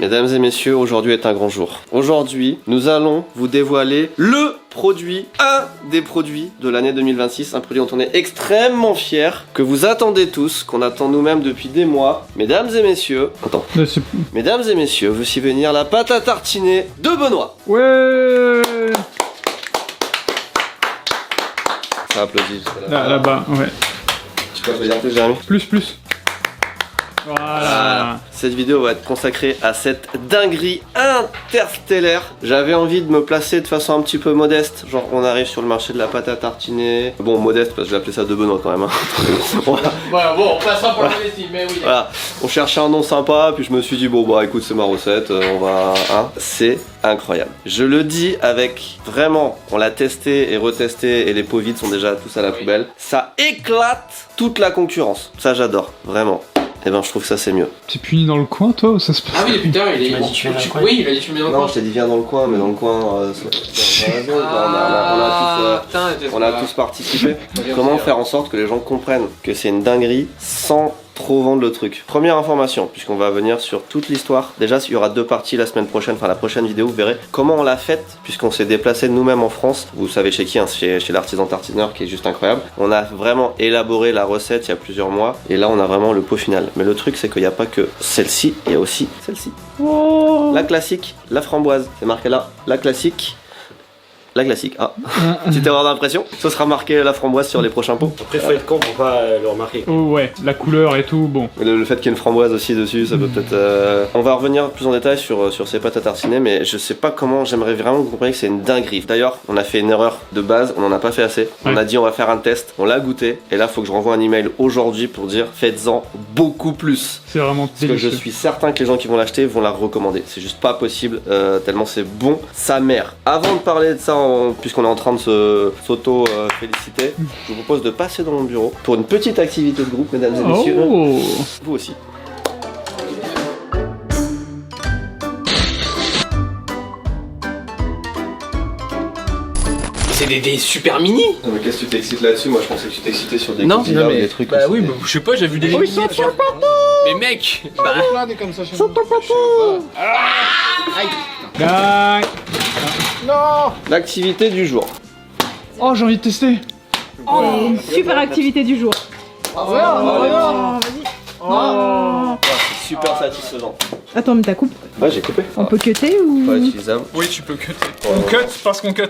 Mesdames et messieurs, aujourd'hui est un grand jour. Aujourd'hui, nous allons vous dévoiler le produit, un des produits de l'année 2026, un produit dont on est extrêmement fiers, que vous attendez tous, qu'on attend nous-mêmes depuis des mois. Mesdames et messieurs, mesdames et messieurs, voici venir la pâte à tartiner de Benoît. Ouais. Ça applaudit. Là-bas, ouais. Tu peux applaudir plus, Jérémy? Plus. Voilà. Cette vidéo va être consacrée à cette dinguerie interstellaire. J'avais envie de me placer de façon un petit peu modeste. Genre on arrive sur le marché de la pâte à tartiner. Bon, modeste parce que j'ai appelé ça de Benoît quand même. Voilà, bon, on passera pour la modestie, mais oui. Voilà, on cherchait un nom sympa, puis je me suis dit bon bah écoute c'est ma recette, on va... Hein. C'est incroyable. Je le dis avec vraiment, on l'a testé et retesté et les pots vides sont déjà tous à la poubelle. Ça éclate toute la concurrence. Ça j'adore, vraiment. Eh ben je trouve que ça c'est mieux. T'es puni dans le coin toi ou ça se passe? Ah oui, putain, il est. m'as dit tu viens dans le coin. Oui, il a dit tu viens dans le Non, coin. je t'ai dit viens dans le coin, mais dans le coin, on a tous participé. Comment faire en sorte que les gens comprennent que c'est une dinguerie sans trop vendre le truc? Première information, puisqu'on va venir sur toute l'histoire. Déjà, il y aura 2 parties la semaine prochaine, enfin la prochaine vidéo, vous verrez comment on l'a faite, puisqu'on s'est déplacé nous-mêmes en France. Vous savez chez qui, hein, chez l'artisan tartineur qui est juste incroyable. On a vraiment élaboré la recette il y a plusieurs mois, et là on a vraiment le pot final. Mais le truc, c'est qu'il n'y a pas que celle-ci, il y a aussi celle-ci. Oh. La classique, la framboise, c'est marqué là. La classique. La classique, ah, petite erreur d'impression. Ce sera marqué la framboise sur les prochains pots. Après, faut être con pour pas le remarquer. Oh ouais, la couleur et tout, bon. Le fait qu'il y ait une framboise aussi dessus, ça peut peut-être... On va revenir plus en détail sur ces pâtes à tartiner, mais je sais pas comment, j'aimerais vraiment que vous compreniez que c'est une dinguerie. D'ailleurs, on a fait une erreur de base, on en a pas fait assez. On a dit on va faire un test, on l'a goûté, et là faut que je renvoie un email aujourd'hui pour dire faites-en beaucoup plus. C'est vraiment Parce que délicieux. je suis certain que les gens qui vont l'acheter vont la recommander. C'est juste pas possible, tellement c'est bon, sa mère. Avant de parler de ça, puisqu'on est en train de s'auto-féliciter, je vous propose de passer dans mon bureau pour une petite activité de groupe, mesdames et messieurs. Oh. Vous aussi. C'est des super mini. Non mais qu'est-ce que tu t'excites là-dessus? Moi je pensais que tu t'excitais sur des Non, coquillards, mais des trucs. bah aussi. oui, bah, je sais pas, j'ai vu des mini. Mais mec, bah. Gagne. L'activité du jour. Oh, j'ai envie de tester. Super activité du jour. C'est super satisfaisant. Attends, mais ta coupe, Ouais, j'ai coupé. on peut cutter ou... Pas utilisable. Oui, tu peux cutter. On cut parce qu'on cut.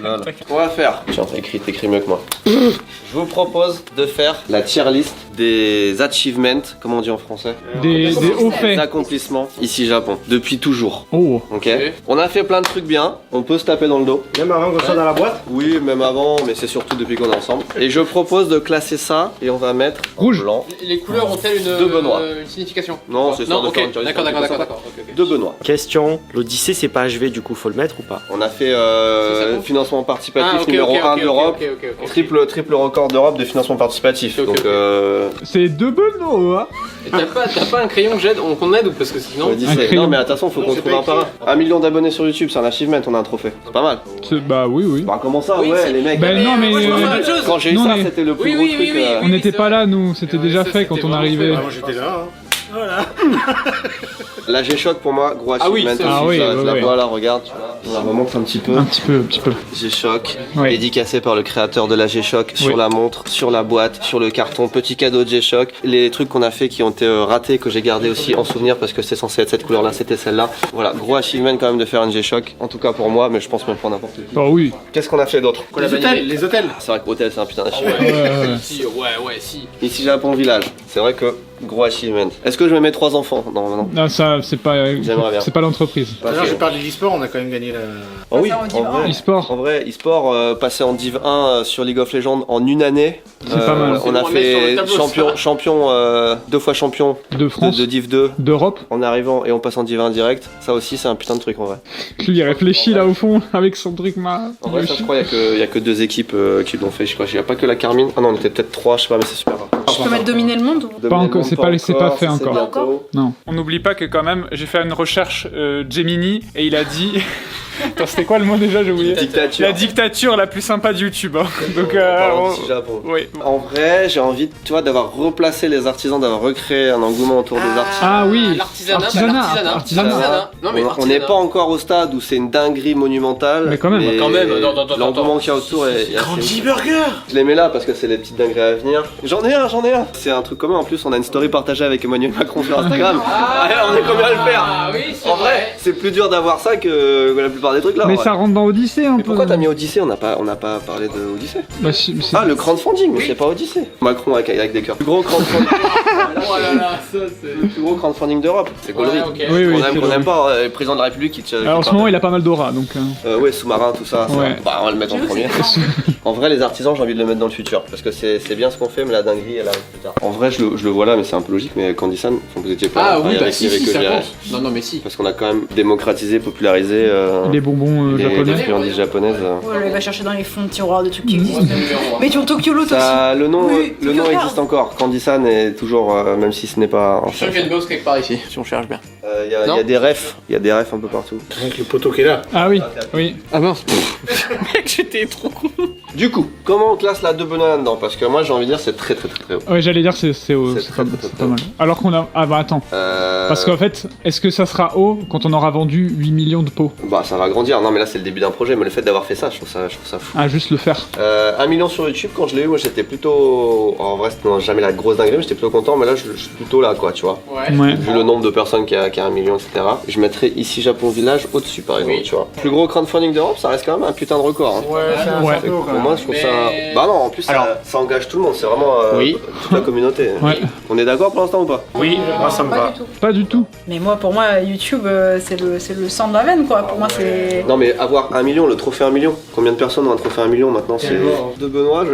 Là, là. On va faire. Tiens, t'écris mieux que moi. Je vous propose de faire la tier list des achievements, comment on dit en français? Des hauts Des faits. accomplissements ici Japon, depuis toujours. Oh. Ok. On a fait plein de trucs bien, on peut se taper dans le dos. Même avant qu'on soit dans la boîte. Oui, même avant, mais c'est surtout depuis qu'on est ensemble. Et je propose de classer ça et on va mettre en Rouge. blanc. Les couleurs ont-elles De Benoît. une signification? Non, c'est ça de ok, faire une tier list. d'accord. Ok. De Benoît. Question, l'Odyssée c'est pas HV du coup, faut le mettre ou pas? On a fait C'est ça, financement participatif ok, numéro ok, 1 ok, d'Europe. ok. Triple record d'Europe de financement participatif. Ok, Donc ok. C'est de Benoît. Et t'as pas un crayon j'aide qu'on aide ou parce que sinon. on dit Un c'est- crayon. non mais attention, faut qu'on j'ai trouve pas un par un. 1 million d'abonnés sur YouTube, c'est un achievement, on a un trophée. C'est pas mal. Bah oui. Bah comment ça, Oui, ouais, c'est- les mecs. Ben non, mais moi, je pense à la même chose. Quand j'ai eu Non, ça, mais- c'était le plus Oui, gros oui, truc. oui, On n'était pas là, nous. C'était Ouais, déjà ça, fait quand c'était on vraiment arrivait. fait. Moi j'étais là. Hein. Voilà. La G-Shock pour moi, gros Ah oui, achievement. ça aussi, je ouais, la ouais. vois là, regarde, tu vois. On la remonte un petit peu. Un petit peu. G-Shock, Ouais. dédicacé par le créateur de la G-Shock sur Oui. la montre, sur la boîte, sur le carton, petit cadeau de G-Shock. Les trucs qu'on a fait qui ont été ratés, que j'ai gardé aussi en souvenir parce que c'est censé être cette couleur là, c'était celle-là. Voilà, gros achievement quand même de faire une G-Shock, en tout cas pour moi, mais je pense même pour n'importe qui. Bah oui. Qu'est-ce qu'on a fait d'autre? Les hôtels. C'est vrai que hôtel c'est un putain d'achievement. Ouais. Si. Ici Japon Village, c'est vrai que gros achievement. Est-ce que je me mets 3 enfants? Non. Non, ça, c'est pas. J'aimerais bien. C'est pas l'entreprise. D'ailleurs, je parle de l'e-sport, on a quand même gagné la. Oh oui, Ça, on dit en vrai. E-sport. En vrai, e-sport, passé en Div 1 sur League of Legends en une année. C'est pas mal. On a C'est bon, on met sur le fait tableau, champion, 2 fois champion De France. de Div 2 D'Europe. en arrivant et on passe en Div 1 direct. Ça aussi, c'est un putain de truc en vrai. Lui, il réfléchit là au fond avec son truc En vrai, ça, je crois, il y a que 2 équipes qui l'ont fait. Je crois qu'il n'y a pas que la Carmine. Ah non, on était peut-être 3, je sais pas, mais c'est super rare. Je peux mettre dominer le monde ou... Pas encore, c'est pas fait ça, c'est encore. bientôt. Non. On n'oublie pas que quand même, j'ai fait une recherche Gemini et il a dit Attends, c'était quoi le mot déjà, j'ai oublié. Dictature. La dictature la plus sympa de YouTube. Hein. Donc, Japon. oui. En vrai, j'ai envie, tu vois, d'avoir replacé les artisans, d'avoir recréé un engouement autour des artisans. Ah oui. L'artisanat. Non mais On n'est pas encore au stade où c'est une dinguerie monumentale. Mais quand même. L'engouement qu'il y a autour est assez Candy ouf. Burger. Je les mets là parce que c'est les petites dingueries à venir. J'en ai un. C'est un truc commun. En plus, on a une story partagée avec Emmanuel Macron sur Instagram. Ouais, on est combien à le faire? Ah oui, c'est En vrai, c'est plus dur d'avoir ça que la plupart des trucs là. Mais en vrai. ça rentre dans Odyssey un Mais peu. pourquoi t'as mis Odyssey? On n'a pas parlé de Odyssey. Bah, Ah, le crowdfunding, mais c'est pas Odyssey. Macron avec des cœurs. Le plus gros crowdfunding. Oh là là, ça c'est... Le plus gros crowdfunding d'Europe. C'est gaulerie. Ouais, ok. Oui, On c'est aime, vrai. pas le président de la République qui Alors, en ce moment, il a pas mal d'aura, donc. ouais, sous-marin, tout ça. Ouais. Bah, on va le mettre en premier. En vrai, les artisans, j'ai envie de le mettre dans le futur. Parce que c'est bien ce qu'on fait, mais la dinguerie, elle arrive plus tard. En vrai, je le vois là, mais c'est un peu logique. Mais Candysan, vous étiez pas Ah là. oui, Il y bah avait si, que ça je dirais. compte. Non mais si. Parce qu'on a quand même démocratisé, popularisé Les bonbons les japonais. friandises japonaises. Ouais, il va chercher dans les fonds de tiroir de trucs qui existent. Mais tu en Tokyo Lot aussi. Ça, le nom, Oui, le Tokyo nom Card. existe encore. Candysan est toujours, même si ce n'est pas. Je suis sûr qu'il y a une ghost quelque part ici, si on cherche bien. Il y a des refs. Il y a des refs un peu partout. Avec le poteau qui est là. Ah oui, oui. Ah mince. Mec, j'étais trop con. Du coup, comment on classe la 2 Benoît là-dedans? Parce que moi, j'ai envie de dire, c'est très haut. Ouais, j'allais dire c'est C'est pas, très, c'est pas mal. Alors qu'on a... Ah bah attends. Parce qu'en fait, est-ce que ça sera haut quand on aura vendu 8 millions de pots? Bah, ça va grandir. Non, mais là, c'est le début d'un projet. Mais le fait d'avoir fait ça, je trouve ça fou. Ah, juste le faire. 1 million sur YouTube, quand je l'ai eu, moi, j'étais plutôt. En vrai, c'était jamais la grosse dinguerie, mais j'étais plutôt content. Mais là, je suis plutôt là, quoi, tu vois. Ouais. Ouais. Vu le nombre de personnes qui a 1 million, etc. Je mettrais ici Japon Village au-dessus, par exemple, Oui. tu vois. Plus gros crowdfunding d'Europe, ça reste quand même un putain de record. Hein. Ouais, c'est un Ouais. peu haut, quand Pour même. moi, je trouve Mais- ça. Bah non, en plus, ça engage tout le monde. C'est vraiment Oui. toute la communauté. Ouais. On est d'accord pour l'instant ou pas? Oui, moi ça me va. Pas du tout. Mais moi, pour moi, YouTube, c'est le sang de la veine, quoi. Pour moi, c'est. Non, mais avoir 1 million, le trophée 1 million. Combien de personnes ont un trophée 1 million maintenant? C'est de Benoît.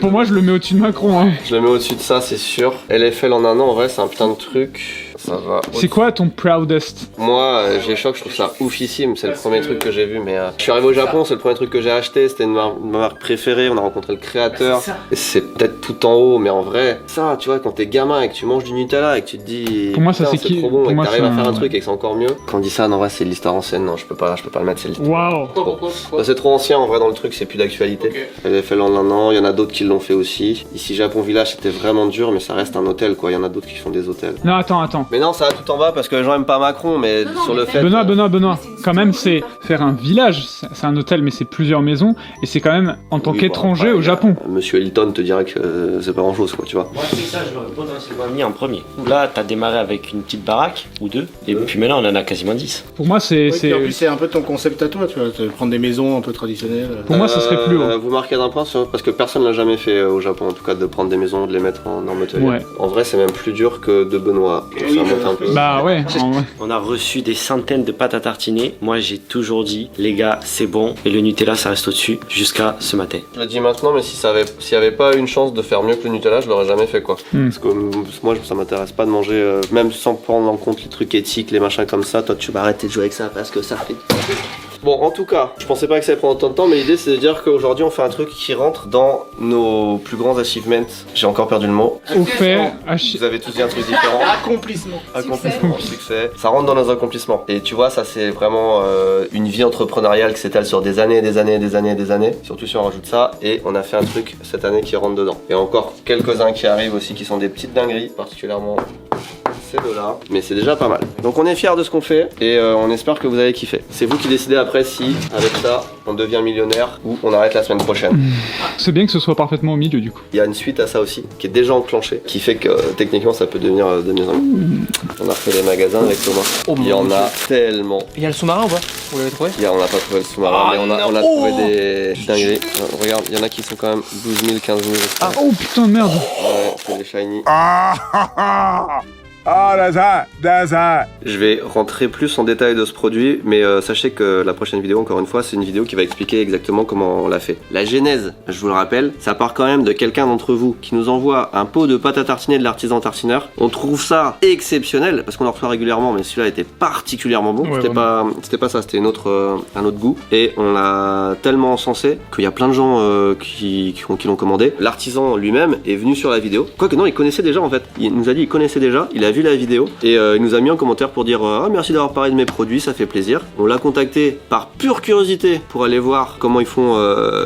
Pour moi, je le mets au-dessus de Macron. Hein. Je le mets au-dessus de ça, c'est sûr. LFL en un an, en vrai, c'est un putain de truc. Ça va. C'est quoi ton proudest? Moi, G-Shock, je trouve ça oufissime. C'est le premier truc que j'ai vu. Mais je suis arrivé au Japon, c'est le premier truc que j'ai acheté. C'était ma marque préférée. On a rencontré le créateur. Et c'est peut-être tout en haut, mais en vrai, ça, tu vois, quand t'es gamin et que tu manges du Nutella et que tu te dis. Pour moi, ça, putain, c'est qui- trop bon pour et que moi, t'arrives à c'est faire un un- truc et que c'est encore mieux. Quand on dit ça, en vrai, c'est l'histoire ancienne. Non, je peux pas le mettre, c'est l'histoire. Waouh. Pourquoi Bah, c'est trop ancien en vrai dans le truc, c'est plus d'actualité. Ok. LFL en un an, il y en a d'autres qui l'ont fait aussi. Ici Japon Village c'était vraiment dur mais ça reste un hôtel quoi, il y en a d'autres qui font des hôtels. Non, attends. Mais non ça va tout en bas parce que les gens aiment pas Macron mais sur le fait... Benoît. Quand même, c'est faire un village. C'est un hôtel, mais c'est plusieurs maisons. Et c'est quand même en tant Oui, qu'étranger bon, au Japon. Monsieur Hilton te dirait que c'est pas grand chose quoi tu vois. Moi c'est ça, je l'aurais potentiellement mis en premier. Là t'as démarré avec une petite baraque ou deux, et puis maintenant on en a quasiment 10. Pour moi, c'est. Oui, puis en plus c'est un peu ton concept à toi, tu vois, de prendre des maisons un peu traditionnelles. Pour moi, ça serait plus haut. Vous marquez d'un point parce que personne l'a jamais fait au Japon en tout cas de prendre des maisons, de les mettre en norme hôtelière. Ouais. En vrai c'est même plus dur que de Benoît. Donc, ça monte un peu. Bah ouais, en vrai. On a reçu des centaines de pâtes à tartiner. Moi j'ai toujours dit, les gars c'est bon, et le Nutella ça reste au-dessus, jusqu'à ce matin. Je le dis maintenant, mais s'il y avait pas une chance de faire mieux que le Nutella, je l'aurais jamais fait quoi. Parce que moi, ça m'intéresse pas de manger, même sans prendre en compte les trucs éthiques, les machins comme ça. Toi, tu vas arrêter de jouer avec ça parce que ça fait. Bon, en tout cas, je pensais pas que ça allait prendre autant de temps, mais l'idée c'est de dire qu'aujourd'hui on fait un truc qui rentre dans nos plus grands achievements. J'ai encore perdu le mot. On fait. Vous avez tous dit un truc différent. Accomplissement. Accomplissement, succès. Ça rentre dans nos accomplissements. Et tu vois, ça c'est vraiment une vie entrepreneuriale qui s'étale sur des années, des années, des années, des années. Surtout si on rajoute ça. Et on a fait un truc cette année qui rentre dedans. Et encore quelques-uns qui arrivent aussi qui sont des petites dingueries, particulièrement ces deux-là. Mais c'est déjà pas mal. Donc on est fiers de ce qu'on fait et on espère que vous avez kiffé. C'est vous qui décidez après si, avec ça, on devient millionnaire ou on arrête la semaine prochaine. C'est bien que ce soit parfaitement au milieu du coup. Il y a une suite à ça aussi, qui est déjà enclenchée, qui fait que techniquement ça peut devenir de mieux en mieux. On a refait les magasins avec Thomas. Il y en a tellement. Il y a le sous-marin ou pas? Vous l'avez trouvé? On n'a pas trouvé le sous-marin, mais on a trouvé des dingueries. Regarde, il y en a qui sont quand même 12 000, 15 000. Ah, oh putain de merde. Ouais, c'est des shiny. Ah, that's Je vais rentrer plus en détail de ce produit, mais sachez que la prochaine vidéo, encore une fois, c'est une vidéo qui va expliquer exactement comment on l'a fait. La genèse, je vous le rappelle, ça part quand même de quelqu'un d'entre vous qui nous envoie un pot de pâte à tartiner de l'artisan tartineur. On trouve ça exceptionnel, parce qu'on en reçoit régulièrement, mais celui-là était particulièrement bon. Ouais, c'était pas ça, c'était un autre goût. Et on l'a tellement encensé qu'il y a plein de gens qui l'ont commandé. L'artisan lui-même est venu sur la vidéo. Quoique non, il connaissait déjà en fait. Il nous a dit qu'il connaissait déjà. Il a vu la vidéo et il nous a mis en commentaire pour dire ah, merci d'avoir parlé de mes produits, ça fait plaisir. On l'a contacté par pure curiosité pour aller voir comment ils font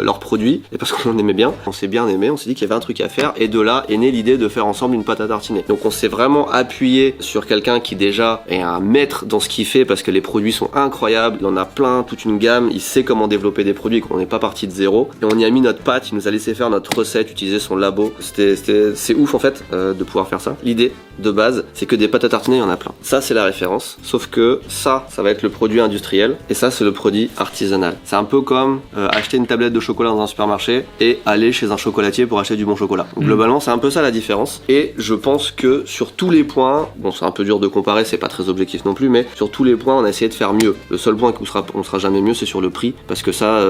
leurs produits et parce qu'on aimait bien, on s'est bien aimé, on s'est dit qu'il y avait un truc à faire et de là est née l'idée de faire ensemble une pâte à tartiner. Donc on s'est vraiment appuyé sur quelqu'un qui déjà est un maître dans ce qu'il fait parce que les produits sont incroyables, il en a plein, toute une gamme, il sait comment développer des produits, qu'on n'est pas parti de zéro et on y a mis notre pâte, il nous a laissé faire notre recette, utiliser son labo. C'est ouf en fait de pouvoir faire ça. L'idée de base, c'est que des pâtes à tartiner, il y en a plein. Ça, c'est la référence. Sauf que ça va être le produit industriel et ça, c'est le produit artisanal. C'est un peu comme acheter une tablette de chocolat dans un supermarché et aller chez un chocolatier pour acheter du bon chocolat. Donc, globalement, c'est un peu ça la différence. Et je pense que sur tous les points, bon, c'est un peu dur de comparer, c'est pas très objectif non plus, mais sur tous les points, on a essayé de faire mieux. Le seul point où on sera jamais mieux, c'est sur le prix, parce que ça,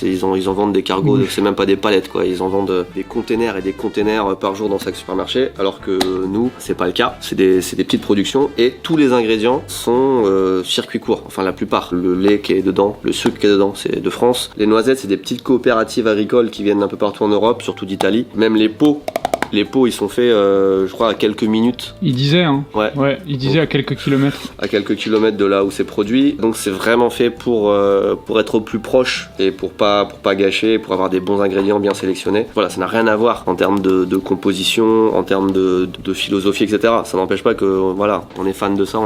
ils en vendent des cargos, c'est même pas des palettes, quoi. Ils en vendent des containers et des containers par jour dans chaque supermarché, alors que nous, c'est pas le cas. C'est des petites productions et tous les ingrédients sont circuit court. Enfin, la plupart. Le lait qui est dedans, le sucre qui est dedans, c'est de France. Les noisettes, c'est des petites coopératives agricoles qui viennent un peu partout en Europe, surtout d'Italie. Même les pots, ils sont faits, je crois, à quelques minutes. Il disait, hein. Ouais. Il disait à quelques kilomètres. À quelques kilomètres de là où c'est produit. Donc c'est vraiment fait pour être au plus proche et pour pas gâcher, pour avoir des bons ingrédients bien sélectionnés. Voilà, ça n'a rien à voir en termes de composition, en termes de philosophie, etc. Ça n'empêche pas que, voilà, on est fan de ça.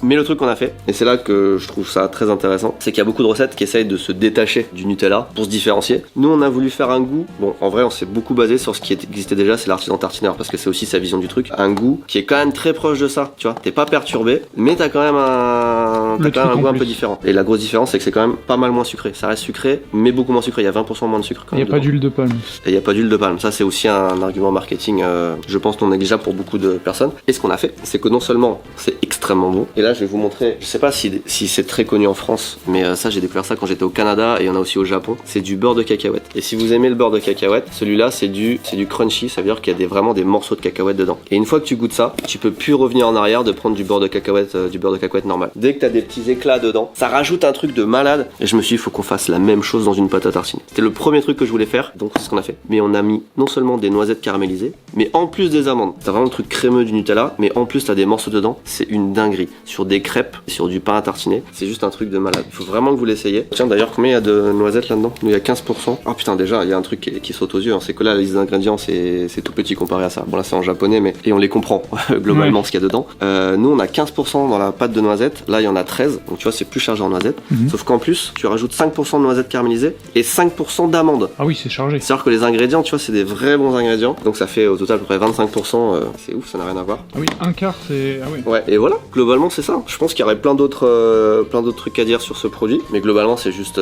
Mais le truc qu'on a fait, et c'est là que je trouve ça très intéressant, c'est qu'il y a beaucoup de recettes qui essayent de se détacher du Nutella pour se différencier. Nous, on a voulu faire un goût. Bon, en vrai, on s'est beaucoup basé sur ce qui existait déjà, c'est l'artisan tartineur, parce que c'est aussi sa vision du truc. Un goût qui est quand même très proche de ça, tu vois. T'es pas perturbé, mais t'as quand même un goût un peu différent. Et la grosse différence, c'est que c'est quand même pas mal moins sucré. Ça reste sucré, mais beaucoup moins sucré. Il y a 20% moins de sucre quand même. Il n'y a pas d'huile de palme. Et il n'y a pas d'huile de palme. Ça, c'est aussi un argument marketing, je pense, non négligeable pour beaucoup de personnes. Et ce qu'on a fait, c'est que non seulement c'est extrêmement bon, et là, je vais vous montrer, je sais pas si c'est très connu en France, mais ça, j'ai découvert ça quand j'étais au Canada et il y en a aussi au Japon. C'est du beurre de cacahuète. Et si vous aimez le beurre de cacahuète, celui-là, c'est du crunchy, ça veut dire qu'il y a vraiment des morceaux de cacahuète dedans. Et une fois que tu goûtes ça, tu peux plus revenir en arrière de prendre du beurre de cacahuète normal. Dès que t'as des petits éclats dedans, ça rajoute un truc de malade. Et je me suis dit, il faut qu'on fasse la même chose dans une pâte à tartiner. C'était le premier truc que je voulais faire, donc c'est ce qu'on a fait. Mais on a mis non seulement des noisettes caramélisées, mais en plus des amandes. T'as vraiment le truc crémeux du Nutella, mais en plus t'as des morceaux dedans. C'est une dinguerie. Sur des crêpes, sur du pain à tartiner, c'est juste un truc de malade. Il faut vraiment que vous l'essayiez. Tiens, d'ailleurs, combien il y a de noisettes là-dedans? Nous, il y a 15%. Oh putain, déjà, il y a un truc qui saute aux yeux, hein. C'est que là, les ingrédients, c'est tout petit comparé à ça. Bon, là, c'est en japonais, mais et on les comprend globalement ce qu'il y a dedans. Nous, on a 15% dans la pâte de noisettes. Là, il y en a 13. Donc, tu vois, c'est plus chargé en noisettes. Sauf qu'en plus, tu rajoutes 5% de noisettes caramélisées et 5% d'amandes. Ah oui, c'est chargé. C'est-à-dire que les ingrédients, tu vois, c'est des vrais bons ingrédients. Donc, ça fait au total à peu près 25%. C'est ouf, ça n'a rien à voir. Ah oui, un quart, c'est. Ah oui. Ouais, et voilà, globalement, c'est ça. Je pense qu'il y aurait plein d'autres trucs à dire sur ce produit. Mais globalement, c'est juste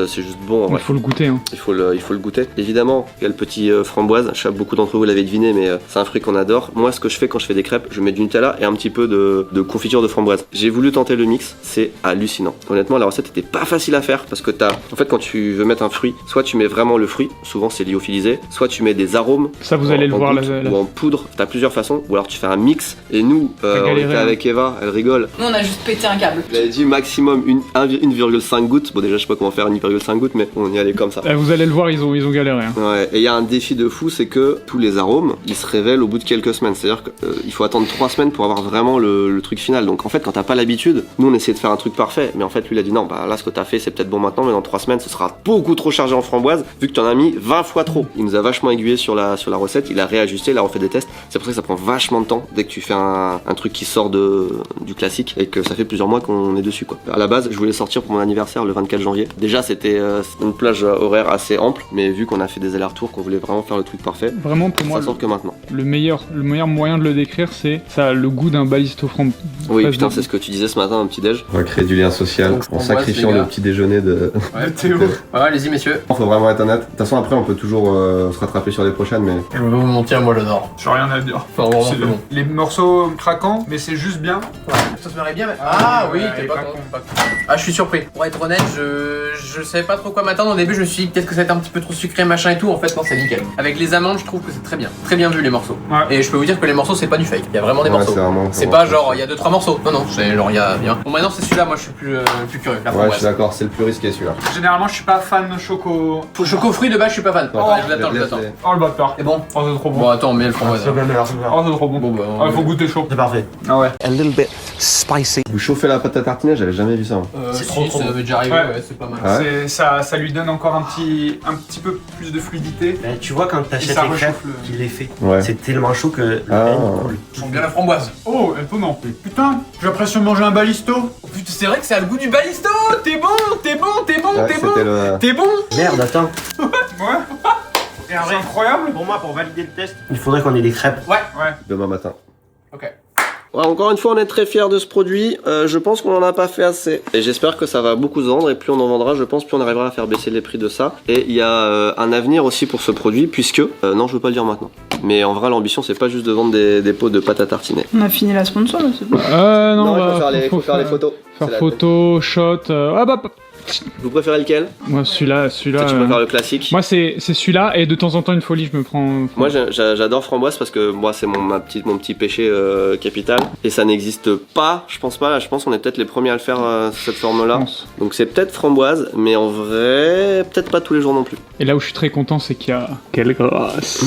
bon. Il faut le goûter, hein. Il faut le goûter. Évidemment, il y a le petit framboise. Je sais que beaucoup d'entre vous l'avez deviné, mais c'est un fruit qu'on adore. Moi, ce que je fais quand je fais des crêpes, je mets du Nutella et un petit peu de confiture de framboise. J'ai voulu tenter le mix, c'est hallucinant. Honnêtement, la recette était pas facile à faire parce que en fait, quand tu veux mettre un fruit, soit tu mets vraiment le fruit, souvent c'est lyophilisé, soit tu mets des arômes. Ça, vous allez le voir ou en poudre. T'as plusieurs façons, ou alors tu fais un mix. Et nous, on était avec Eva, elle rigole. Nous, on a juste pété un câble. Elle a dit maximum 1,5 gouttes. Bon, déjà, je sais pas comment faire 1,5 gouttes, mais on y allait comme ça. Vous allez le voir, ils ont galéré. Hein. Ouais, et il y a un défi de fou, c'est que tous les arômes, ils se révèlent au bout de quelques semaines. C'est-à-dire qu'il faut attendre 3 semaines pour avoir vraiment le truc final. Donc en fait, quand t'as pas l'habitude, nous on essayait de faire un truc parfait, mais en fait, lui il a dit non, bah là ce que t'as fait c'est peut-être bon maintenant, mais dans 3 semaines ce sera beaucoup trop chargé en framboise, vu que t'en as mis 20 fois trop. Il nous a vachement aiguillé sur la recette, il a réajusté, il a refait des tests. C'est pour ça que ça prend vachement de temps dès que tu fais un truc qui sort du classique et que ça fait plusieurs mois qu'on est dessus, quoi. À la base, je voulais sortir pour mon anniversaire le 24 janvier. Déjà, c'était une plage horaire assez ample, mais vu qu'on a fait des allers-retours, qu'on voulait vraiment faire le truc parfait, vraiment pour moi, ça sort que maintenant. Le meilleur moyen de le décrire, c'est ça a le goût d'un balisto framboise. Oui, putain, c'est ce que tu disais ce matin, un petit déj. On va créer du lien social Donc, en sacrifiant le petit déjeuner de. Ouais, Théo. Ouais, allez-y, messieurs. Faut vraiment être honnête. De toute façon, après, on peut toujours se rattraper sur les prochaines, mais. Je vais vous mentir, moi j'adore. J'ai rien à dire. Enfin, vraiment, c'est bon. Les morceaux craquants, mais c'est juste bien. Ouais. ça se marrait bien. Mais... Ah oui, t'es pas con. Ah, je suis surpris. Pour être honnête, je savais pas trop quoi m'attendre. Au début, je me suis dit peut-être que ça va être un petit peu trop sucré, machin et tout. En fait, non, c'est nickel. Avec les amandes, je trouve que c'est très bien. Très bien vu les morceaux. Ouais. Et je peux vous dire que les morceaux, c'est pas du fake. Il y a vraiment des morceaux. C'est pas genre, il y a 2-3 morceaux. Non, c'est genre, il y a bien. Bon, maintenant, c'est celui-là, moi, je suis plus curieux. Ouais, je suis d'accord, c'est le plus risqué celui-là. Généralement, je suis pas fan de choco. Choco fruit de base, je suis pas fan. Ouais, je l'attends. Oh le bâtard. C'est bon. Oh, c'est trop bon. Bon, attends, mais le framboise. Oh, c'est trop bon. Bon, bah, faut goûter chaud. C'est parfait. Ah ouais. A little bit spicy. Vous chauffez la pâte à tartiner, j'avais jamais vu ça. C'est trop ça avait déjà arrivé, ouais, c'est pas mal. Ouais. Ça lui donne encore un petit peu plus de fluidité. Mais tu vois quand t'achètes les crêpes qu'il les fait, c'est tellement chaud que Ils sont bien la framboise. Oh, étonnant. Putain, j'ai l'impression de manger un balisto. Oh, putain, c'est vrai que ça a le goût du balisto. T'es bon. T'es bon. Merde, attends. Ouais. C'est incroyable. Pour moi, pour valider le test, il faudrait qu'on ait des crêpes. Ouais. Demain matin. Ok. Ouais, encore une fois, on est très fiers de ce produit. Je pense qu'on en a pas fait assez. Et j'espère que ça va beaucoup se vendre. Et plus on en vendra, je pense, plus on arrivera à faire baisser les prix de ça. Et il y a un avenir aussi pour ce produit, puisque... non, je veux pas le dire maintenant. Mais en vrai, l'ambition, c'est pas juste de vendre des pots de pâte à tartiner. On a fini la sponsor là, c'est pas. Non, il faut faire les photos. Faire photo, shot. Ah bah. Vous préférez lequel? Moi, celui-là. Tu préfères le classique? Moi, c'est celui-là. Et de temps en temps, une folie, je me prends. Moi, j'adore framboise parce que moi, c'est mon petit péché capital. Et ça n'existe pas, je pense pas. Je pense qu'on est peut-être les premiers à le faire cette forme-là. Donc, c'est peut-être framboise, mais en vrai, peut-être pas tous les jours non plus. Et là où je suis très content, c'est qu'il y a. Quelle grâce!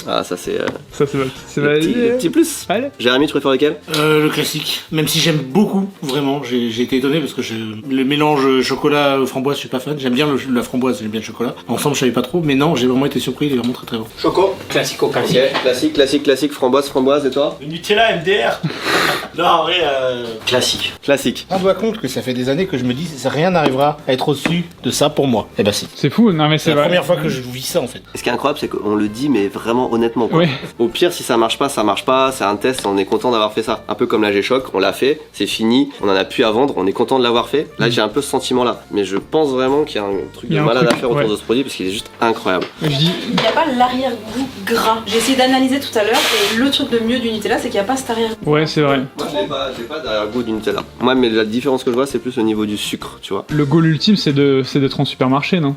Ah, ça, c'est. Ça, c'est le petit plus. Allez. Jérémy, tu préfères lequel? Le classique. Même si j'aime beaucoup, vraiment. J'ai été étonné parce que le mélange chocolat framboise, je suis pas fan. J'aime bien la framboise, j'aime bien le chocolat. Ensemble, je savais pas trop, mais non, j'ai vraiment été surpris. Il est vraiment très très bon. Choco. Classico. Ok, classique, framboise, et toi? Nutella, MDR. Non, en vrai, classique. On se rend compte que ça fait des années que je me dis rien n'arrivera à être au-dessus de ça pour moi. Eh ben si. C'est fou, non mais C'est la première fois que je vis ça en fait. Et ce qui est incroyable, c'est qu'on le dit, mais vraiment honnêtement, quoi. Ouais. Au pire, si ça marche pas, c'est un test, on est content d'avoir fait ça. Un peu comme la G-Shock, on l'a fait, c'est fini, on en a plus à vendre, on est content de l'avoir fait. Là, j'ai un peu ce sentiment-là. Mais je pense vraiment qu'il y a un truc de malade à faire autour de ce produit parce qu'il est juste incroyable. Il n'y a pas l'arrière-goût gras. J'ai essayé d'analyser tout à l'heure et le truc de mieux du Nutella, c'est qu'il n'y a pas cet arrière-goût. Ouais, c'est vrai. Moi, j'ai pas d'arrière-goût du Nutella. Moi, mais la différence que je vois, c'est plus au niveau du sucre, tu vois. Le goal ultime, c'est d'être en supermarché, non?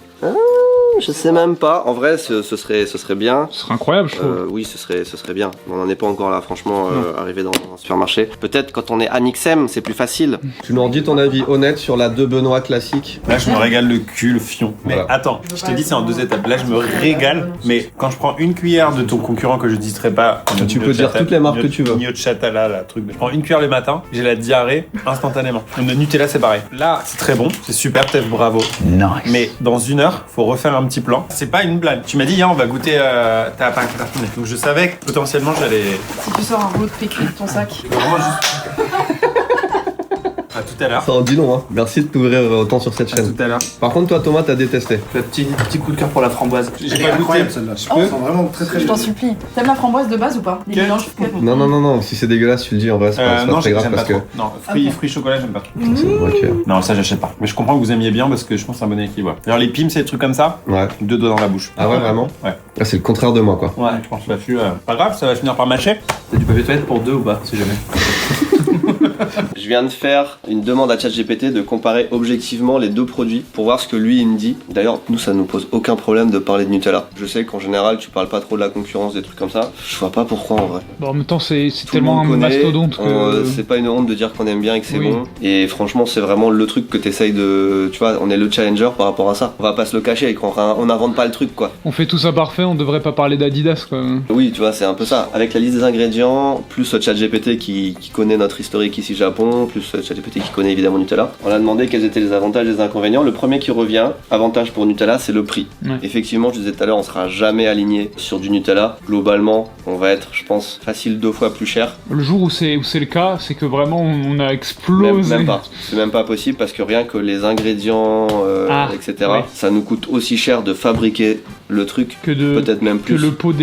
Je sais même pas. En vrai, ce serait bien. Ce serait incroyable, je trouve. Oui, ce serait bien. On n'en est pas encore là, franchement, arrivé dans un supermarché. Peut-être quand on est à Nixem, c'est plus facile. Tu nous redis ton avis honnête sur la 2 Benoît classique. Là, je me régale le cul, le fion. Mais Voilà. attends, je te dis, c'est en 2 étapes. Là, je me régale. Mais quand je prends une cuillère de ton concurrent que je ne citerai pas, Tu peux dire toutes les marques que tu veux. Gnochatala, la truc. Je prends une cuillère le matin, j'ai la diarrhée instantanément. Le Nutella, c'est pareil. Là, c'est très bon, c'est super, Steph, bravo. Nice. Mais dans 1 heure, faut refaire un petit plan. C'est pas une blague. Tu m'as dit, on va goûter ta pâte à tartiner. Donc je savais que potentiellement j'allais. Si tu sors un rouleau de PQ de ton sac. Vraiment juste. À tout à l'heure. Ça en dit long, hein. Merci de t'ouvrir autant sur cette À chaîne. tout à l'heure. Par contre, toi, Thomas, t'as détesté. Petit coup de cœur pour la framboise. J'ai pas goûté celle-là. Oh, vraiment très je t'en supplie. T'aimes la framboise de base ou pas? Les mélanges Non, si c'est dégueulasse, tu le dis en vrai, c'est pas non, très grave j'aime parce pas que. trop. Non, fruits chocolat, j'aime pas trop. Ok. Non, ça j'achète pas. Mais je comprends que vous aimiez bien parce que je pense que c'est un bon équilibre. D'ailleurs, les pims, c'est des trucs comme ça. Ouais. 2 doigts dans la bouche. Ah ouais, vraiment? Ouais. Ah, c'est le contraire de moi, quoi. Ouais, je pense là-dessus. Pas grave, ça va finir par mâcher. T'as du papier toilette pour 2 ou pas, si jamais. Je viens de faire une demande à ChatGPT de comparer objectivement les 2 produits pour voir ce que lui il me dit. D'ailleurs, nous ça nous pose aucun problème de parler de Nutella. Je sais qu'en général tu parles pas trop de la concurrence, des trucs comme ça. Je vois pas pourquoi en vrai. Bon, en même temps, c'est Tout le tellement un monde connaît, mastodonte que. c'est pas une honte de dire qu'on aime bien et que c'est Oui. bon. Et franchement, c'est vraiment le truc que t'essayes de. Tu vois, on est le challenger par rapport à ça. On va pas se le cacher et qu'on n'invente pas le truc quoi. On fait tout ça parfait, on devrait pas parler d'Adidas, quoi. Oui, tu vois, c'est un peu ça. Avec la liste des ingrédients, plus ChatGPT qui connaît notre historique ici Japon, plus ChatGPT qui connaît évidemment Nutella. On a demandé quels étaient les avantages et les inconvénients. Le premier qui revient, avantage pour Nutella, c'est le prix. Ouais. Effectivement, je disais tout à l'heure, on sera jamais aligné sur du Nutella. Globalement, on va être, je pense, facile 2 fois plus cher. Le jour où c'est le cas, c'est que vraiment on a explosé. Même pas. C'est même pas possible parce que rien que les ingrédients, etc., oui. ça nous coûte aussi cher de fabriquer le truc, Que peut-être même que plus le pot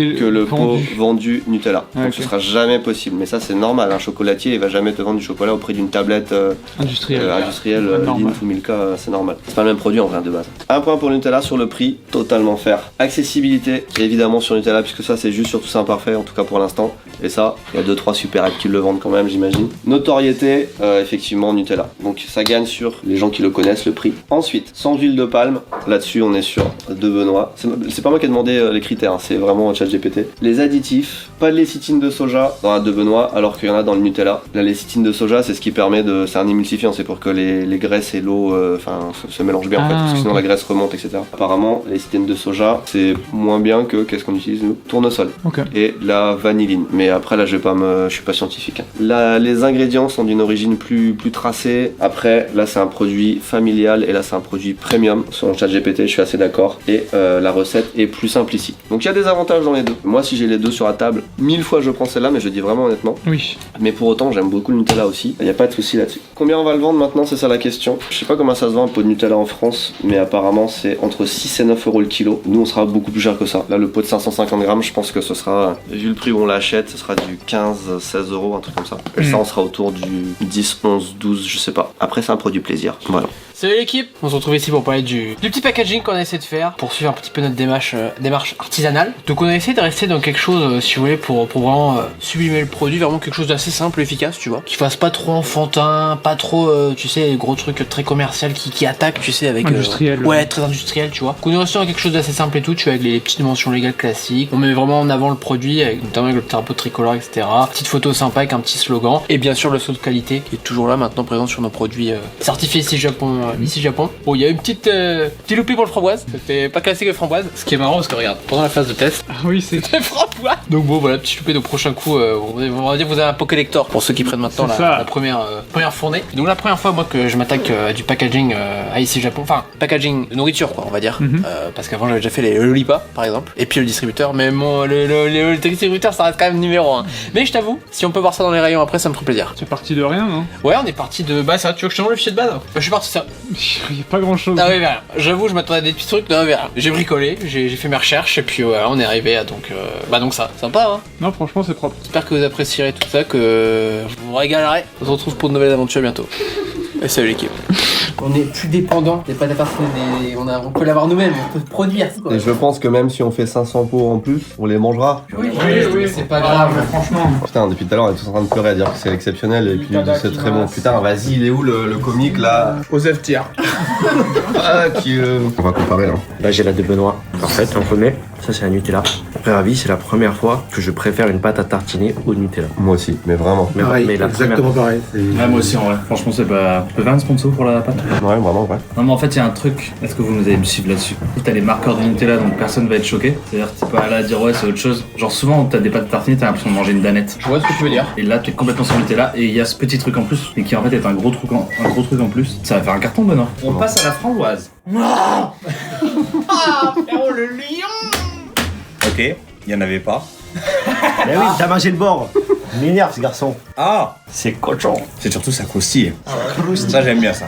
vendu Nutella. Ouais, Donc ok. ce sera jamais possible. Mais ça c'est normal, un chocolatier il va jamais te vendre du chocolat au prix d'une tablette industriel. industrielle, Normal. Lindt ou Milka, c'est normal. C'est pas le même produit en vrai de base. Un point pour Nutella sur le prix, totalement fair. Accessibilité, évidemment sur Nutella, puisque ça c'est juste sur Toussaint Parfait, en tout cas pour l'instant. Et ça, il y a 2-3 super apps qui le vendent quand même, j'imagine. Notoriété, effectivement, Nutella. Donc ça gagne sur les gens qui le connaissent, le prix. Ensuite, sans huile de palme. Là-dessus, on est sur De Benoît. C'est pas moi qui ai demandé les critères, hein, c'est vraiment ChatGPT. Les additifs, pas de lécithine de soja dans la De Benoît, alors qu'il y en a dans le Nutella. La lécithine de soja, c'est ce qui permet de... C'est un émulsifiant, c'est pour que les graisses et l'eau se mélangent bien en fait, parce que sinon la graisse remonte, etc. Apparemment, la lécithine de soja, c'est moins bien que, qu'est-ce qu'on utilise nous? Tournesol. Et la vanilline. Mais après, là, je suis pas scientifique. Hein. Les ingrédients sont d'une origine plus tracée. Après, là, c'est un produit familial et là, c'est un produit premium. Selon ChatGPT, je suis assez d'accord. Et la recette est plus simple ici. Donc, il y a des avantages dans les deux. Moi, si j'ai les deux sur la table, 1000 fois je prends celle-là, mais je dis vraiment honnêtement. Oui. Mais pour autant, j'aime beaucoup le Nutella aussi. Il n'y a pas de souci là-dessus. Combien on va le vendre maintenant? C'est ça la question. Je sais pas comment ça se vend un pot de Nutella en France, mais apparemment, c'est entre 6 et 9 euros le kilo. Nous, on sera beaucoup plus cher que ça. Là, le pot de 550 grammes, je pense que ce sera, vu le prix où on l'achète, ce sera du 15-16 euros, un truc comme ça. Et ça, on sera autour du 10, 11, 12, je sais pas. Après, c'est un produit plaisir. Voilà. Salut l'équipe, on se retrouve ici pour parler du petit packaging qu'on a essayé de faire pour suivre un petit peu notre démarche artisanale. Donc on a essayé de rester dans quelque chose, si vous voulez, pour vraiment sublimer le produit, vraiment quelque chose d'assez simple et efficace, tu vois. Qui fasse pas trop enfantin, pas trop, tu sais, les gros trucs très commercial qui attaquent, tu sais, avec... Industriel. Ouais, très industriel, tu vois. Donc on est resté dans quelque chose d'assez simple et tout, tu vois, avec les petites mentions légales classiques. On met vraiment en avant le produit, notamment avec le drapeau tricolore, etc. Petite photo sympa avec un petit slogan. Et bien sûr le saut de qualité qui est toujours là maintenant présent sur nos produits certifiés ici Japon. Bon, il y a une petite loupée pour le framboise. C'était pas classique le framboise. Ce qui est marrant parce que regarde, pendant la phase de test, oui, c'était framboise. Donc bon, voilà, petite loupée. Donc prochain coup, on va dire que vous avez un pot collector pour ceux qui prennent maintenant la première fournée. Donc la première fois, moi, que je m'attaque à du packaging à ici Japon, enfin packaging de nourriture, quoi, on va dire. Parce qu'avant j'avais déjà fait les Lolipa, par exemple, et puis le distributeur. Mais bon, le distributeur, ça reste quand même numéro 1. Mais je t'avoue, si on peut voir ça dans les rayons après, ça me ferait plaisir. C'est parti de rien, non? Ouais, on est parti de ça. Tu veux que je te montre le fichier de base? Je suis parti de ça. Il y a pas grand chose. Ah oui, voilà. J'avoue, je m'attendais à des petits trucs. Non, mais j'ai bricolé, j'ai fait mes recherches et puis voilà, on est arrivé à donc ça. Sympa, hein. Non, franchement, c'est propre. J'espère que vous apprécierez tout ça, que vous vous régalerez. On se retrouve pour de nouvelles aventures bientôt. Et salut l'équipe. On est plus dépendant des pâtes à tartiner, on peut l'avoir nous-mêmes, on peut produire. Et je pense que même si on fait 500 pots en plus, on les mangera. Oui, c'est pas grave. Franchement. Putain, depuis tout à l'heure, on est tous en train de pleurer à dire que c'est exceptionnel et puis c'est très bon. Putain, vas-y, il est où le comique là? Osef Tier. On va comparer là. Là, j'ai la De Benoît. Parfaite, on connaît. Ça, c'est la Nutella. Après, avis, c'est la première fois que je préfère une pâte à tartiner au Nutella. Moi aussi, mais vraiment. Mais la Exactement pareil. Ouais, moi aussi en vrai. Franchement, c'est pas. Tu peux faire un sponsor pour la pâte? Ouais, vraiment, ouais. Non, mais en fait, il y a un truc. Est-ce que vous allez me suivre là-dessus? T'as les marqueurs de Nutella, donc personne va être choqué. C'est-à-dire que t'es pas là à dire ouais, c'est autre chose. Genre, souvent, t'as des pâtes à tartiner, t'as l'impression de manger une danette. Je vois ce que tu veux dire. Et là, t'es complètement sur Nutella et il y a ce petit truc en plus, et qui en fait est un gros truc en plus. Ça va faire un carton, Benoît. On passe à la framboise. Ah, frérot, le lion. Ok, il y en avait pas. Mais oui, t'as mangé le bord. Il m'énerve ce garçon. Ah, c'est cochon. C'est surtout ça croustille. Ça, j'aime bien ça.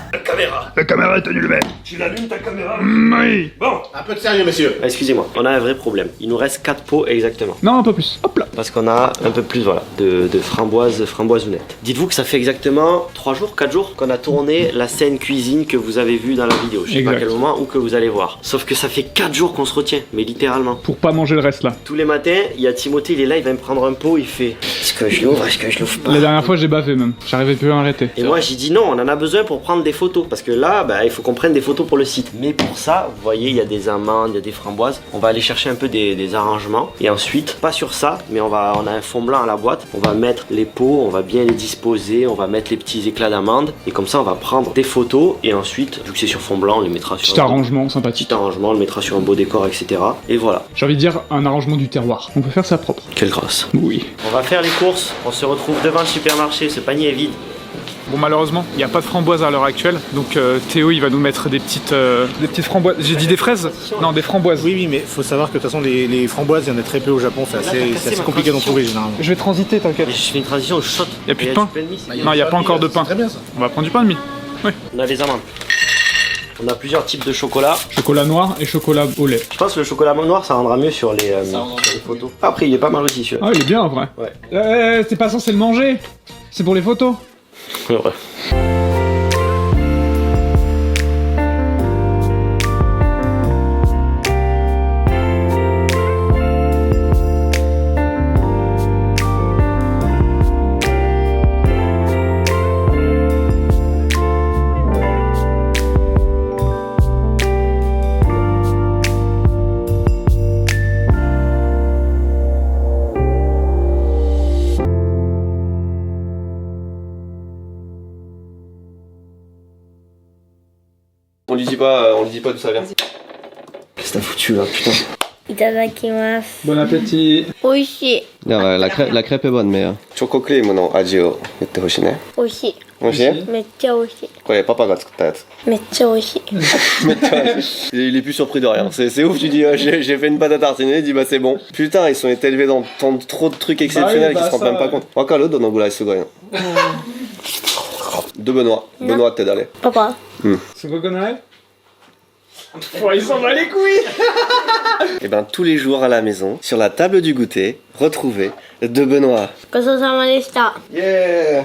La caméra est tenue le mec. Tu l'allumes ta caméra? Oui. Bon, un peu de sérieux, messieurs. Excusez-moi, on a un vrai problème. Il nous reste 4 pots exactement. Non, un peu plus. Hop là. Parce qu'on a un peu plus de framboiseonnette. Dites-vous que ça fait exactement 3 jours, 4 jours qu'on a tourné la scène cuisine que vous avez vue dans la vidéo. Je sais pas à quel moment ou que vous allez voir. Sauf que ça fait 4 jours qu'on se retient, mais littéralement. Pour pas manger le reste là. Tous les matins, il y a Timothée, il est là, il va me prendre un pot, il fait est-ce que je l'ouvre, est-ce que je l'ouvre pas? La dernière fois, j'ai bavé même. J'arrivais plus à arrêter. Et moi j'ai dit non, on en a besoin pour prendre des photos. Parce que là, il faut qu'on prenne des photos pour le site. Mais pour ça, vous voyez, il y a des amandes, il y a des framboises. On va aller chercher un peu des arrangements. Et ensuite, pas sur ça, mais on a un fond blanc à la boîte. On va mettre les pots, on va bien les disposer, on va mettre les petits éclats d'amandes. Et comme ça, on va prendre des photos. Et ensuite, vu que c'est sur fond blanc, on les mettra sur Petit arrangement sympathique. Petit arrangement, on le mettra sur un beau décor, etc. Et voilà. J'ai envie de dire un arrangement du terroir. On peut faire ça propre. Quelle grâce. Oui. On va faire les courses. On se retrouve devant le supermarché. Ce panier est vide. Bon, malheureusement, il n'y a pas de framboises à l'heure actuelle, donc Théo il va nous mettre des petites framboises. J'ai dit des fraises? Non, des framboises. Oui, mais faut savoir que de toute façon, les framboises, il y en a très peu au Japon, c'est assez compliqué d'en trouver généralement. Je vais transiter, t'inquiète. Mais je fais une transition au shot. Il n'y a plus de pain? Non, il n'y a pas encore de pain. Très bien ça. On va prendre du pain de mie. Oui. On a les amandes. On a plusieurs types de chocolat. Chocolat noir et chocolat au lait. Je pense que le chocolat noir ça rendra mieux sur les photos. Après il est pas mal aussi celui-là. Ah, il est bien en vrai. Ouais. C'est pas censé le manger. C'est pour les photos. Ouais. On lui dit pas d'où ça vient. Qu'est-ce que t'as foutu là, putain. Itadakimasu. Bon appétit. Oishii. La crêpe est bonne, mais... Choco creamの味を言ってほしいね。美味しい。美味しい？めっちゃ美味しい。これパパが作ったやつ。めっちゃ美味しい。Il est plus surpris de rien. C'est ouf, tu dis j'ai fait une pâte à tartiner, il dit bah c'est bon. Putain, ils sont été élevés dans trop de trucs exceptionnels qu'ils se rendent même pas compte. Wakaru do no gurai sugoi no. De Benoît. Benoît t'es d'aller. Papa. C'est quoi qu'on a? Il s'en va les couilles. Et ben tous les jours à la maison, sur la table du goûter, retrouvez de Benoît. ごちそうさまでした。Yeah.